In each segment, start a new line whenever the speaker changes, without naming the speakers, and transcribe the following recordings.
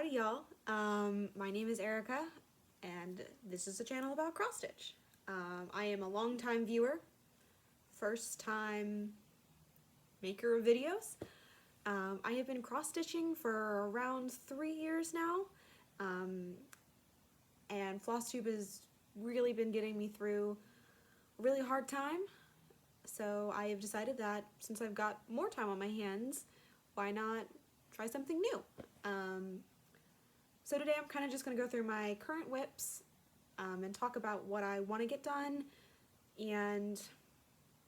Howdy y'all, my name is Erica and this is a channel about cross stitch. I am a long-time viewer, first time maker of videos. I have been cross stitching for around 3 years now, and Flosstube has really been getting me through a really hard time, so I have decided that since I've got more time on my hands, why not try something new. So today I'm kind of just going to go through my current WIPS and talk about what I want to get done and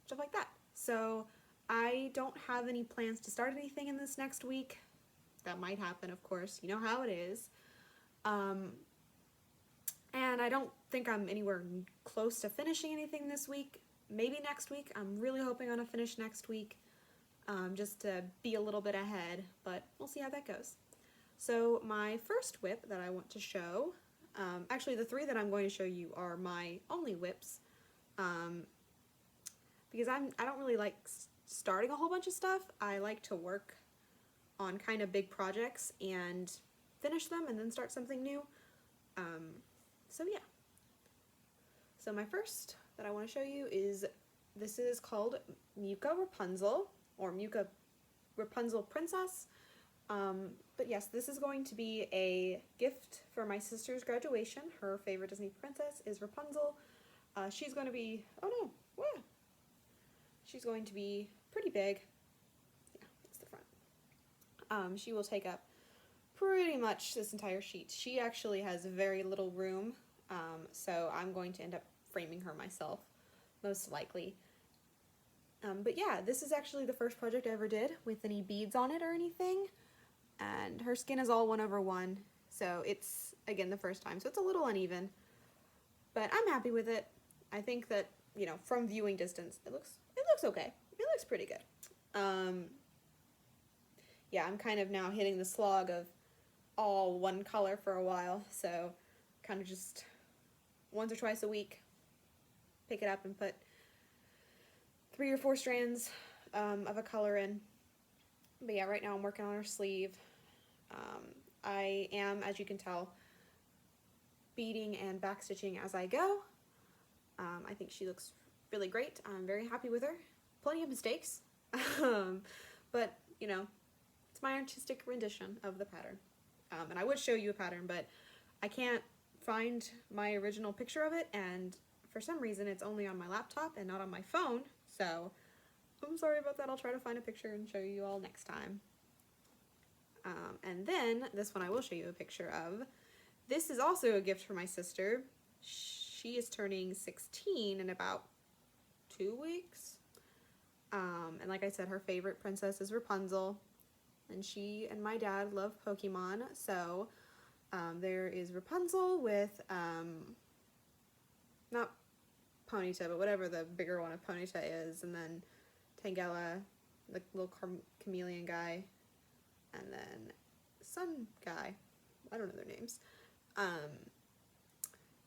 stuff like that. So I don't have any plans to start anything in this next week. That might happen, of course. You know how it is. And I don't think I'm anywhere close to finishing anything this week. Maybe next week. I'm really hoping I'm going to finish next week, just to be a little bit ahead, but we'll see how that goes. So my first WIP that I want to show, actually the three that I'm going to show you are my only WIPs, because I don't really like starting a whole bunch of stuff. I like to work on kind of big projects and finish them and then start something new. So yeah. So my first that I want to show you is, this is called Muka Rapunzel, or Muka Rapunzel Princess. But yes, this is going to be a gift for my sister's graduation. Her favorite Disney princess is Rapunzel. She's going to be, oh no, what? She's going to be pretty big. Yeah, that's the front. She will take up pretty much this entire sheet. She actually has very little room, so I'm going to end up framing her myself, most likely. But yeah, this is actually the first project I ever did with any beads on it or anything. And her skin is all 1/1, so it's, again, the first time, so it's a little uneven, but I'm happy with it. I think that, you know, from viewing distance, it looks okay. It looks pretty good. Yeah, I'm kind of now hitting the slog of all one color for a while, so kind of just once or twice a week, pick it up and put 3 or 4 strands of a color in. But yeah, right now I'm working on her sleeve. I am, as you can tell, beading and backstitching as I go. I think she looks really great. I'm very happy with her. Plenty of mistakes, but you know, it's my artistic rendition of the pattern. And I would show you a pattern, but I can't find my original picture of it, and for some reason it's only on my laptop and not on my phone, so I'm sorry about that. I'll try to find a picture and show you all next time. And then, this one I will show you a picture of. This is also a gift for my sister. She is turning 16 in about 2 weeks. And like I said, her favorite princess is Rapunzel. And she and my dad love Pokemon, so there is Rapunzel with, not Ponyta, but whatever the bigger one of Ponyta is, and then Tangela, the little chameleon guy, and then Sun guy. I don't know their names.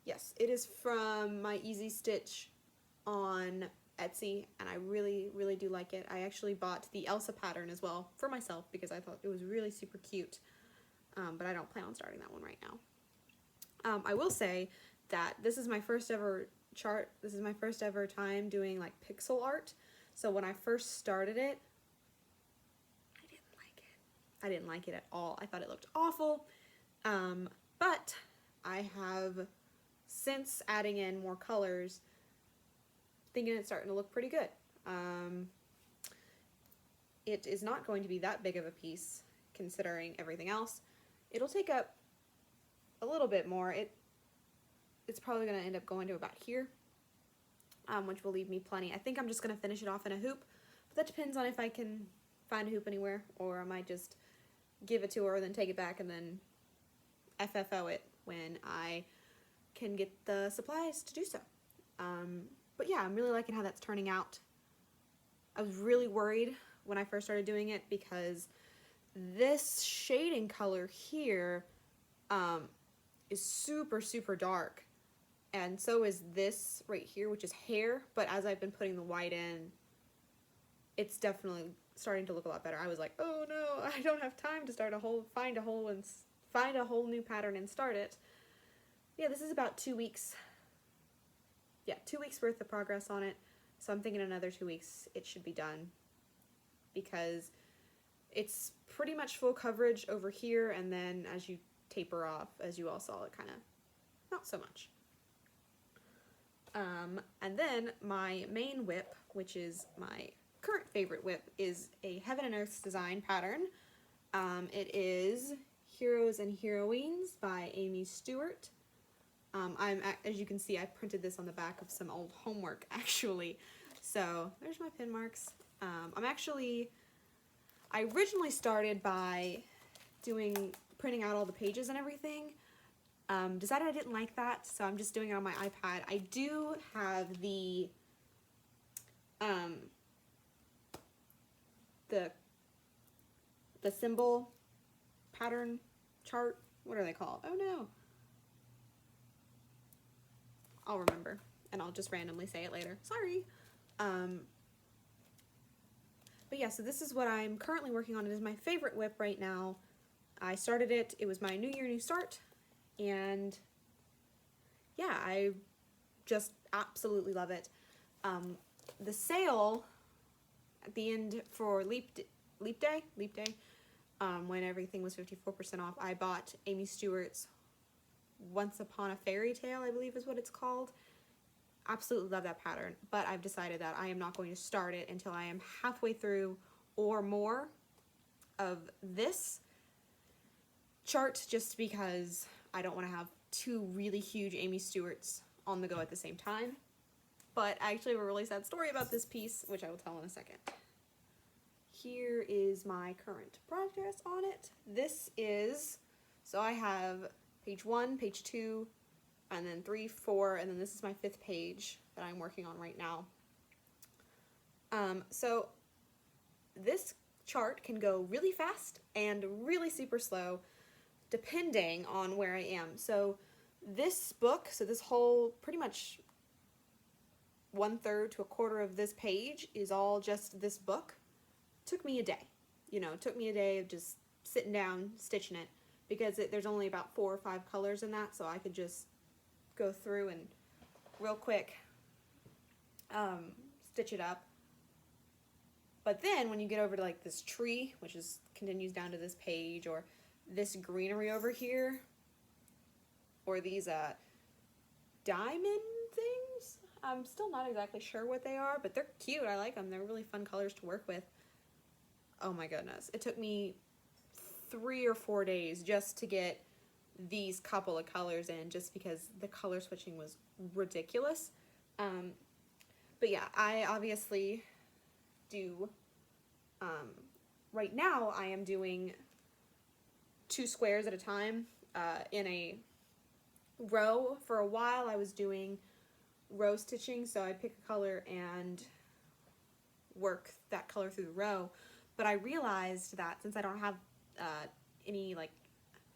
Yes, it is from my Easy Stitch on Etsy, and I really, really do like it. I actually bought the Elsa pattern as well for myself because I thought it was really super cute, but I don't plan on starting that one right now. I will say that this is my first ever chart. This is my first ever time doing like pixel art. So when I first started it, I didn't like it at all. I thought it looked awful. But I have, since adding in more colors, thinking it's starting to look pretty good. It is not going to be that big of a piece considering everything else. It'll take up a little bit more. It's probably going to end up going to about here, which will leave me plenty. I think I'm just going to finish it off in a hoop, but that depends on if I can find a hoop anywhere, or I might just give it to her and then take it back and then FFO it when I can get the supplies to do so. But yeah, I'm really liking how that's turning out. I was really worried when I first started doing it because this shading color here is super, super dark. And so is this right here, which is hair, but as I've been putting the white in, it's definitely starting to look a lot better. I was like, oh no, I don't have time to find a hole and find a whole new pattern and start it. Yeah, this is about 2 weeks. Yeah, 2 weeks worth of progress on it. So I'm thinking another 2 weeks it should be done, because it's pretty much full coverage over here, and then as you taper off, as you all saw, it kind of not so much. And then my main WIP, which is my current favorite WIP, is a Heaven and Earth's Design pattern. It is Heroes and Heroines by Amy Stewart. As you can see, I printed this on the back of some old homework, actually. So there's my pin marks. I originally started by printing out all the pages and everything. Decided I didn't like that, so I'm just doing it on my iPad. I do have the symbol pattern chart. What are they called? Oh no. I'll remember, and I'll just randomly say it later. Sorry. But yeah, so this is what I'm currently working on. It is my favorite WIP right now. I started it. It was my New Year, New Start. And yeah, I just absolutely love it. The sale at the end for Leap Day, when everything was 54% off, I bought Amy Stewart's Once Upon a Fairy Tale, I believe is what it's called. Absolutely love that pattern, but I've decided that I am not going to start it until I am halfway through or more of this chart, just because I don't want to have 2 really huge Amy Stewarts on the go at the same time. But I actually have a really sad story about this piece, which I will tell in a second. Here is my current progress on it. So I have page 1, page 2, and then 3, 4, and then this is my 5th page that I'm working on right now. So this chart can go really fast and really super slow, depending on where I am. So this whole, pretty much 1/3 to 1/4 of this page is all just this book. Took me a day. It took me a day of just sitting down, stitching it, because there's only about 4 or 5 colors in that, so I could just go through and real quick stitch it up. But then when you get over to like this tree, which continues down to this page, or this greenery over here, or these diamond things, I'm still not exactly sure what they are, but they're cute. I like them. They're really fun colors to work with. Oh my goodness. It took me 3 or 4 days just to get these couple of colors in, just because the color switching was ridiculous. But yeah, I obviously do, right now I am doing 2 squares at a time in a row. For a while I was doing row stitching, so I'd pick a color and work that color through the row. But I realized that since I don't have any like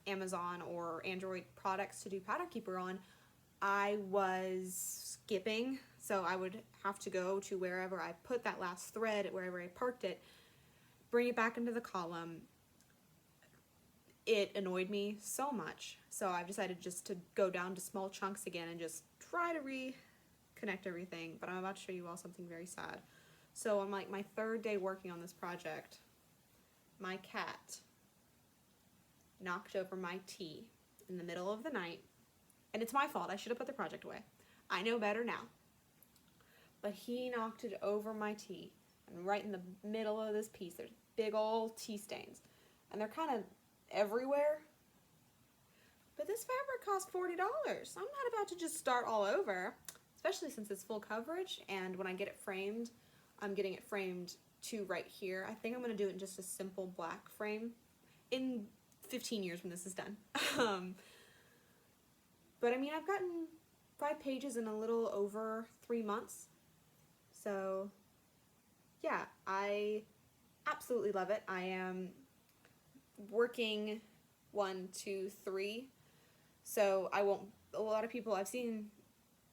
Amazon or Android products to do Pattern Keeper on, I was skipping, so I would have to go to wherever I put that last thread, wherever I parked it, bring it back into the column. It annoyed me so much, so I've decided just to go down to small chunks again and just try to reconnect everything. But I'm about to show you all something very sad. So on like my 3rd day working on this project, my cat knocked over my tea in the middle of the night, and it's my fault. I should have put the project away. I know better now. But he knocked it over my tea, and right in the middle of this piece there's big old tea stains, and they're kind of everywhere. But this fabric cost $40. I'm not about to just start all over, especially since it's full coverage, and when I get it framed, I'm getting it framed to right here. I think I'm going to do it in just a simple black frame in 15 years when this is done. But I mean, I've gotten 5 pages in a little over 3 months. So yeah, I absolutely love it. I am working 1, 2, 3. So I won't, a lot of people I've seen,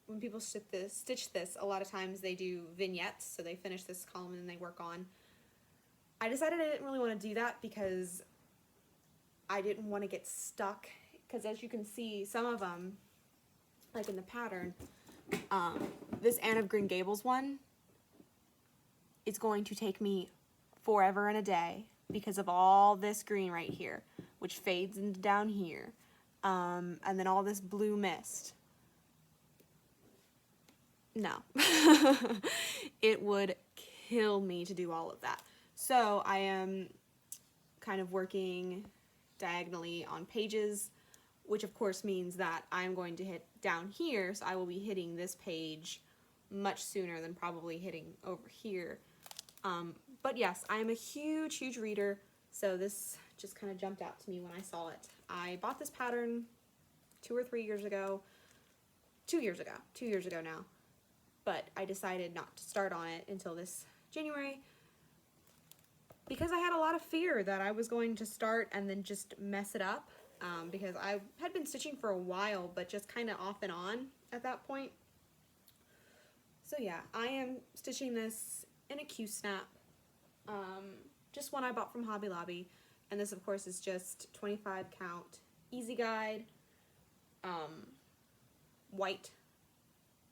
when people stitch this, a lot of times they do vignettes, so they finish this column and then they work on. I decided I didn't really want to do that because I didn't want to get stuck, because as you can see, some of them, like in the pattern, this Anne of Green Gables one, it's going to take me forever and a day because of all this green right here, which fades into down here, and then all this blue mist. No. It would kill me to do all of that. So I am kind of working diagonally on pages, which of course means that I'm going to hit down here, so I will be hitting this page much sooner than probably hitting over here. But yes, I'm a huge, huge reader, so this just kind of jumped out to me when I saw it. I bought this pattern 2 or 3 years ago. 2 years ago now. But I decided not to start on it until this January because I had a lot of fear that I was going to start and then just mess it up, because I had been stitching for a while, but just kind of off and on at that point. So yeah, I am stitching this in a Q-snap, just one I bought from Hobby Lobby, and this of course is just 25 count easy guide, white.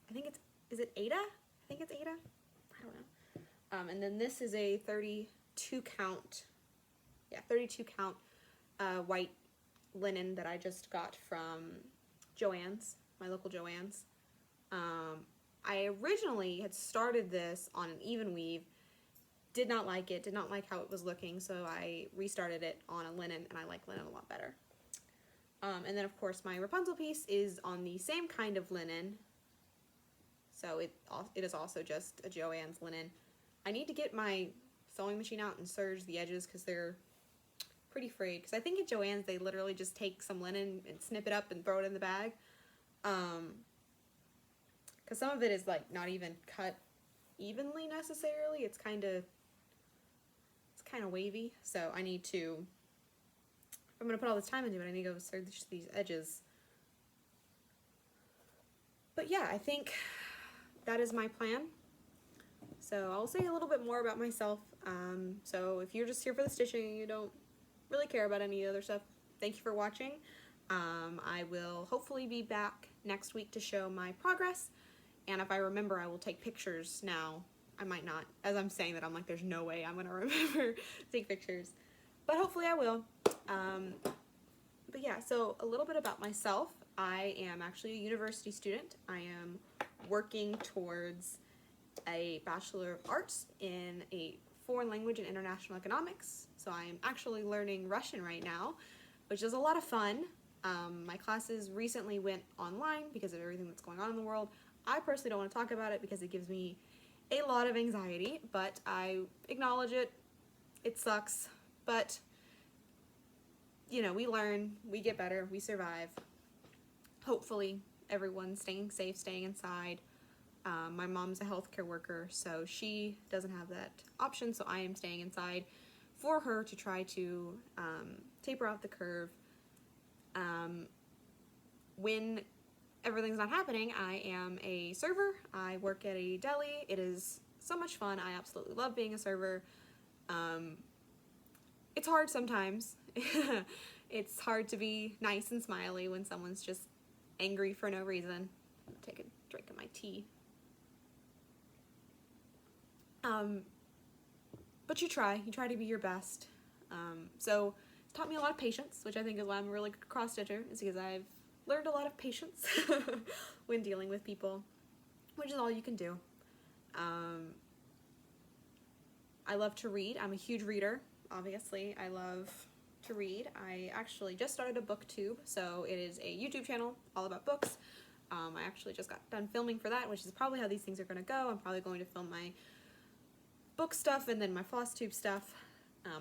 I think it's, is it Ada? I think it's Ada. I don't know. And then this is a 32 count, yeah, 32 count white linen that I just got from Joann's, my local Joann's. I originally had started this on an even weave, did not like it, did not like how it was looking, so I restarted it on a linen, and I like linen a lot better. And then of course my Rapunzel piece is on the same kind of linen, so it is also just a Joann's linen. I need to get my sewing machine out and serge the edges because they're pretty frayed, because I think at Joann's they literally just take some linen and snip it up and throw it in the bag. Because some of it is like not even cut evenly necessarily. It's kind of wavy. So I need to, if I'm going to put all this time into it, I need to go serge these edges. But yeah, I think that is my plan. So I'll say a little bit more about myself. So if you're just here for the stitching and you don't really care about any other stuff, thank you for watching. I will hopefully be back next week to show my progress. And if I remember, I will take pictures now. I might not. As I'm saying that, I'm like, there's no way I'm going to remember to take pictures. But hopefully I will. But yeah, so a little bit about myself. I am actually a university student. I am working towards a Bachelor of Arts in a foreign language and international economics. So I am actually learning Russian right now, which is a lot of fun. My classes recently went online because of everything that's going on in the world. I personally don't want to talk about it because it gives me a lot of anxiety, but I acknowledge it. It sucks, but you know, we learn, we get better, we survive. Hopefully everyone's staying safe, staying inside. My mom's a healthcare worker, so she doesn't have that option, so I am staying inside for her to try to taper out the curve. When everything's not happening, I am a server. I work at a deli. It is so much fun. I absolutely love being a server. It's hard sometimes. It's hard to be nice and smiley when someone's just angry for no reason. I'll take a drink of my tea. But you try to be your best. So it's taught me a lot of patience, which I think is why I'm a really good cross-stitcher, is because I've learned a lot of patience when dealing with people, which is all you can do. I love to read. I'm a huge reader, obviously. I love to read. I actually just started a booktube, so it is a YouTube channel all about books. I actually just got done filming for that, which is probably how these things are going to go. I'm probably going to film my book stuff and then my Flosstube stuff,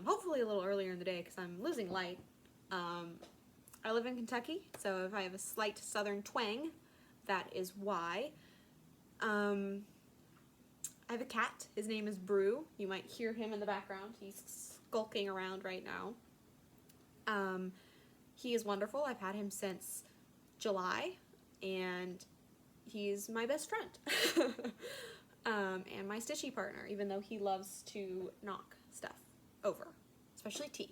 hopefully a little earlier in the day because I'm losing light. I live in Kentucky, so if I have a slight southern twang, that is why. I have a cat. His name is Brew. You might hear him in the background. He's skulking around right now. He is wonderful. I've had him since July, and he's my best friend. And my stitchy partner, even though he loves to knock stuff over, especially tea.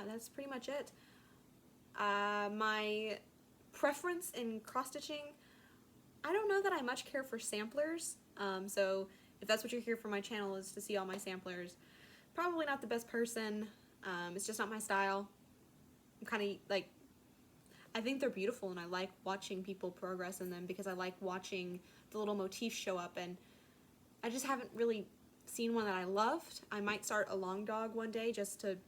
that's pretty much it. My preference in cross stitching, I don't know that I much care for samplers, so if that's what you're here for my channel, is to see all my samplers, probably not the best person. It's just not my style. I'm kind of like, I think they're beautiful and I like watching people progress in them because I like watching the little motifs show up, and I just haven't really seen one that I loved. I might start a long dog one day just to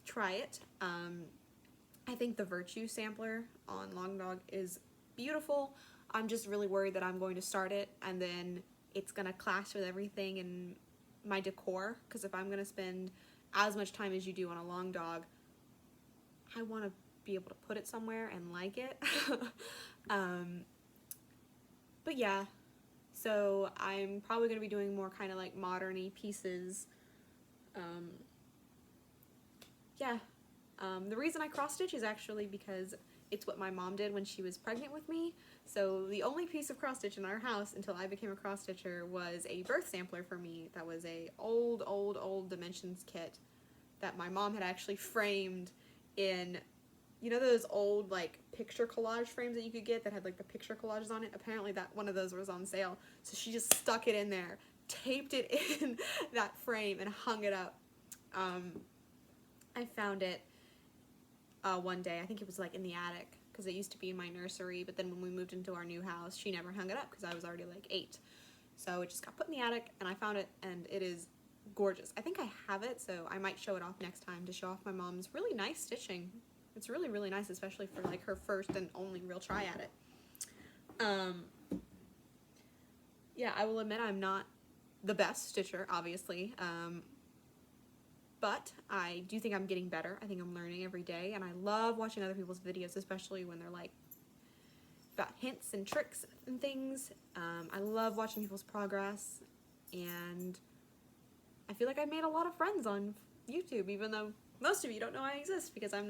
try it. I think the Virtue sampler on long dog is beautiful. I'm just really worried that I'm going to start it and then it's gonna clash with everything in my decor, because if I'm gonna spend as much time as you do on a long dog, I want to be able to put it somewhere and like it. But yeah, so I'm probably going to be doing more kind of like modern-y pieces. Yeah, the reason I cross-stitch is actually because it's what my mom did when she was pregnant with me. So the only piece of cross-stitch in our house until I became a cross-stitcher was a birth sampler for me. That was a old Dimensions kit that my mom had actually framed in, you know those old like picture collage frames that you could get that had like the picture collages on it? Apparently that one of those was on sale. So she just stuck it in there, taped it in that frame and hung it up. I found it one day, I think it was like in the attic, because it used to be in my nursery, but then when we moved into our new house, she never hung it up because I was already like 8. So it just got put in the attic and I found it, and it is gorgeous. I think I have it, so I might show it off next time to show off my mom's really nice stitching. It's really, really nice, especially for like her first and only real try at it. Yeah, I will admit I'm not the best stitcher, obviously, but I do think I'm getting better. I think I'm learning every day, and I love watching other people's videos, especially when they're like about hints and tricks and things. I love watching people's progress, and I feel like I've made a lot of friends on YouTube, even though most of you don't know I exist, because I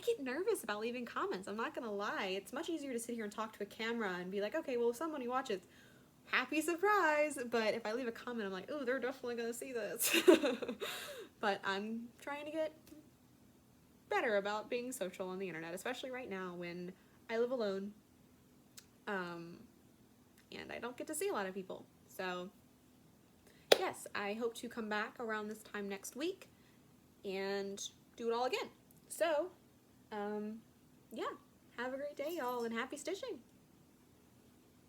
get nervous about leaving comments. I'm not gonna lie. It's much easier to sit here and talk to a camera and be like, okay, well, if somebody watches, happy surprise. But if I leave a comment, I'm like, oh, they're definitely gonna see this. But I'm trying to get better about being social on the internet, especially right now when I live alone, and I don't get to see a lot of people. So yes, I hope to come back around this time next week and do it all again. So yeah, have a great day, y'all, and happy stitching!